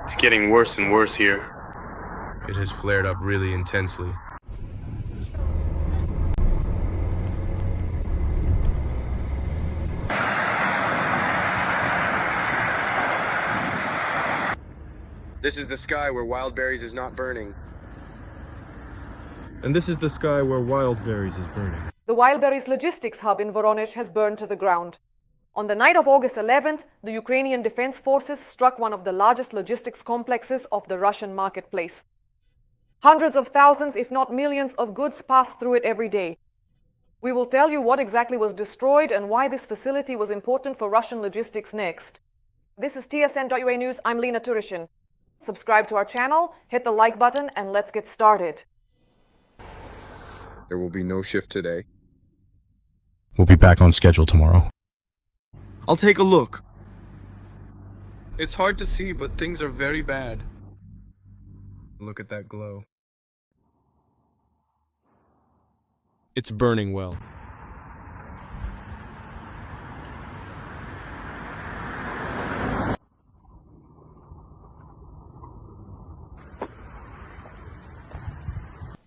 It's getting worse and worse here. It has flared up really intensely. This is the sky where Wildberries is not burning. And this is the sky where Wildberries is burning. The Wildberries logistics hub in Voronezh has burned to the ground. On the night of August 11th, the Ukrainian Defense Forces struck one of the largest logistics complexes of the Russian marketplace. Hundreds of thousands, if not millions, of goods pass through it every day. We will tell you what exactly was destroyed and why this facility was important for Russian logistics next. This is TSN.ua News. I'm Lena Turishin. Subscribe to our channel, hit the like button, and let's get started. There will be no shift today. We'll be back on schedule tomorrow. I'll take a look. It's hard to see, but things are very bad. Look at that glow. It's burning well.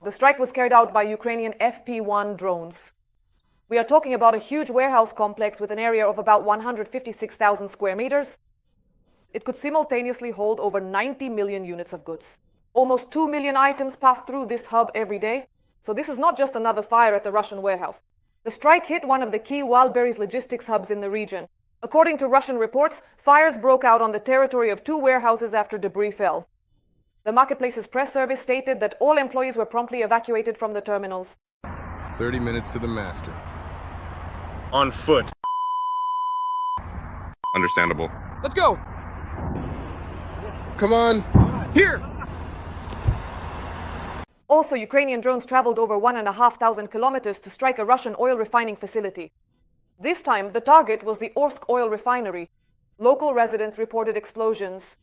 The strike was carried out by Ukrainian FP-1 drones. We are talking about a huge warehouse complex with an area of about 156,000 square meters. It could simultaneously hold over 90 million units of goods. Almost 2 million items pass through this hub every day. So this is not just another fire at the Russian warehouse. The strike hit one of the key Wildberries logistics hubs in the region. According to Russian reports, fires broke out on the territory of 2 warehouses after debris fell. The marketplace's press service stated that all employees were promptly evacuated from the terminals. 30 minutes to the master. On foot. Understandable. Let's go! Come on! Here! Also, Ukrainian drones traveled over 1,500 kilometers to strike a Russian oil refining facility. This time, the target was the Orsk oil refinery. Local residents reported explosions.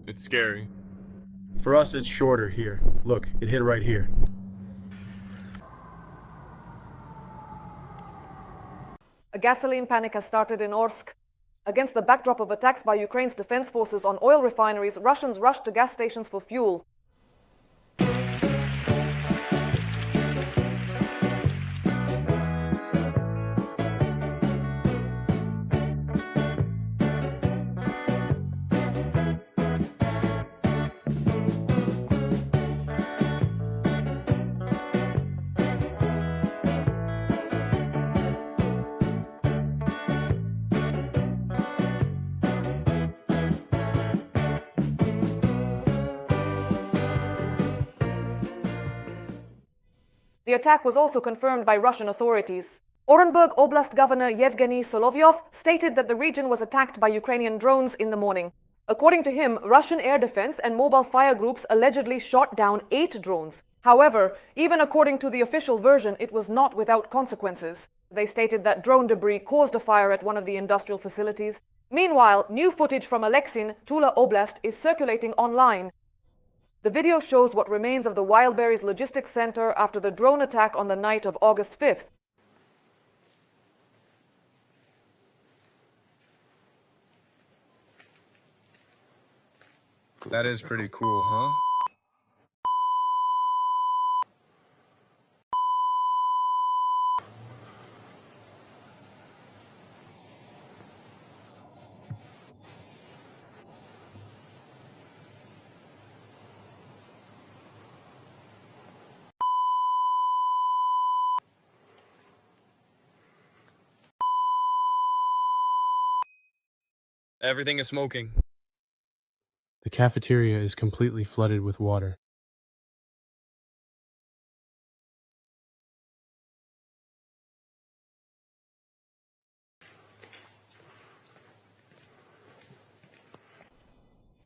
It's scary. For us, it's shorter here. Look, it hit right here. A gasoline panic has started in Orsk. Against the backdrop of attacks by Ukraine's defense forces on oil refineries, Russians rushed to gas stations for fuel. The attack was also confirmed by Russian authorities. Orenburg Oblast Governor Yevgeny Solovyov stated that the region was attacked by Ukrainian drones in the morning. According to him, Russian air defense and mobile fire groups allegedly shot down 8 drones. However, even according to the official version, it was not without consequences. They stated that drone debris caused a fire at one of the industrial facilities. Meanwhile, new footage from Alexin, Tula Oblast, is circulating online. The video shows what remains of the Wildberries logistics center after the drone attack on the night of August 5th. That is pretty cool, huh? Everything is smoking. The cafeteria is completely flooded with water.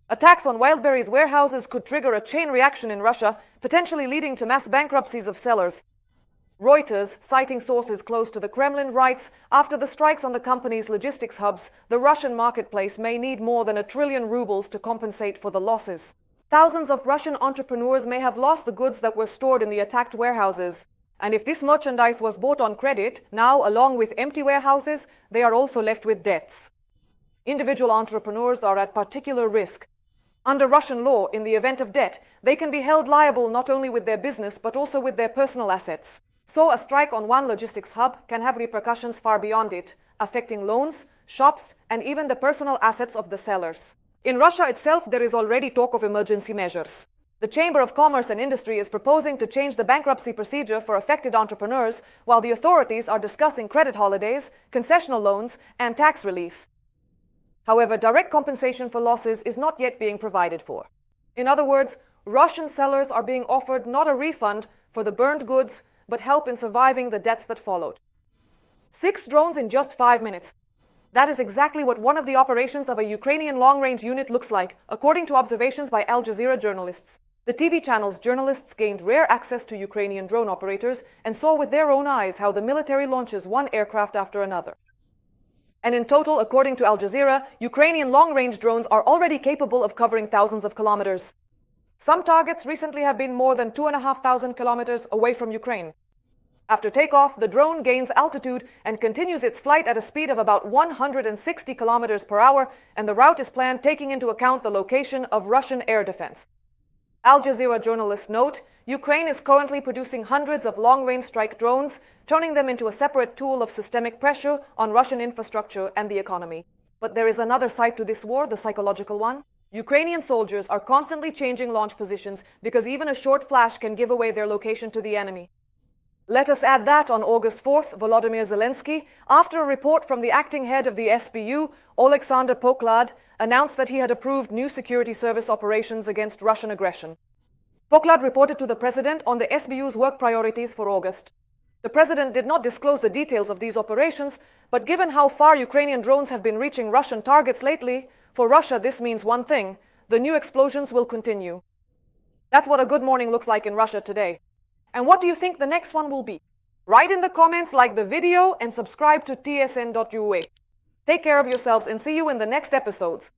Attacks on Wildberries warehouses could trigger a chain reaction in Russia, potentially leading to mass bankruptcies of sellers. Reuters, citing sources close to the Kremlin, writes, after the strikes on the company's logistics hubs, the Russian marketplace may need more than 1 trillion rubles to compensate for the losses. Thousands of Russian entrepreneurs may have lost the goods that were stored in the attacked warehouses. And if this merchandise was bought on credit, now, along with empty warehouses, they are also left with debts. Individual entrepreneurs are at particular risk. Under Russian law, in the event of debt, they can be held liable not only with their business but also with their personal assets. So a strike on one logistics hub can have repercussions far beyond it, affecting loans, shops, and even the personal assets of the sellers. In Russia itself, there is already talk of emergency measures. The Chamber of Commerce and Industry is proposing to change the bankruptcy procedure for affected entrepreneurs, while the authorities are discussing credit holidays, concessional loans, and tax relief. However, direct compensation for losses is not yet being provided for. In other words, Russian sellers are being offered not a refund for the burned goods, but help in surviving the debts that followed. 6 drones in just 5 minutes. That is exactly what one of the operations of a Ukrainian long-range unit looks like, according to observations by Al Jazeera journalists. The TV channel's journalists gained rare access to Ukrainian drone operators and saw with their own eyes how the military launches one aircraft after another. And in total, according to Al Jazeera, Ukrainian long-range drones are already capable of covering thousands of kilometers. Some targets recently have been more than 2,500 kilometers away from Ukraine. After takeoff, the drone gains altitude and continues its flight at a speed of about 160 kilometers per hour, and the route is planned taking into account the location of Russian air defense. Al Jazeera journalists note, Ukraine is currently producing hundreds of long-range strike drones, turning them into a separate tool of systemic pressure on Russian infrastructure and the economy. But there is another side to this war, the psychological one. Ukrainian soldiers are constantly changing launch positions because even a short flash can give away their location to the enemy. Let us add that on August 4th, Volodymyr Zelensky, after a report from the acting head of the SBU, Oleksandr Poklad, announced that he had approved new security service operations against Russian aggression. Poklad reported to the president on the SBU's work priorities for August. The president did not disclose the details of these operations, but given how far Ukrainian drones have been reaching Russian targets lately, for Russia this means one thing: the new explosions will continue. That's what a good morning looks like in Russia today. And what do you think the next one will be? Write in the comments, like the video, and subscribe to TSN.ua. Take care of yourselves and see you in the next episodes.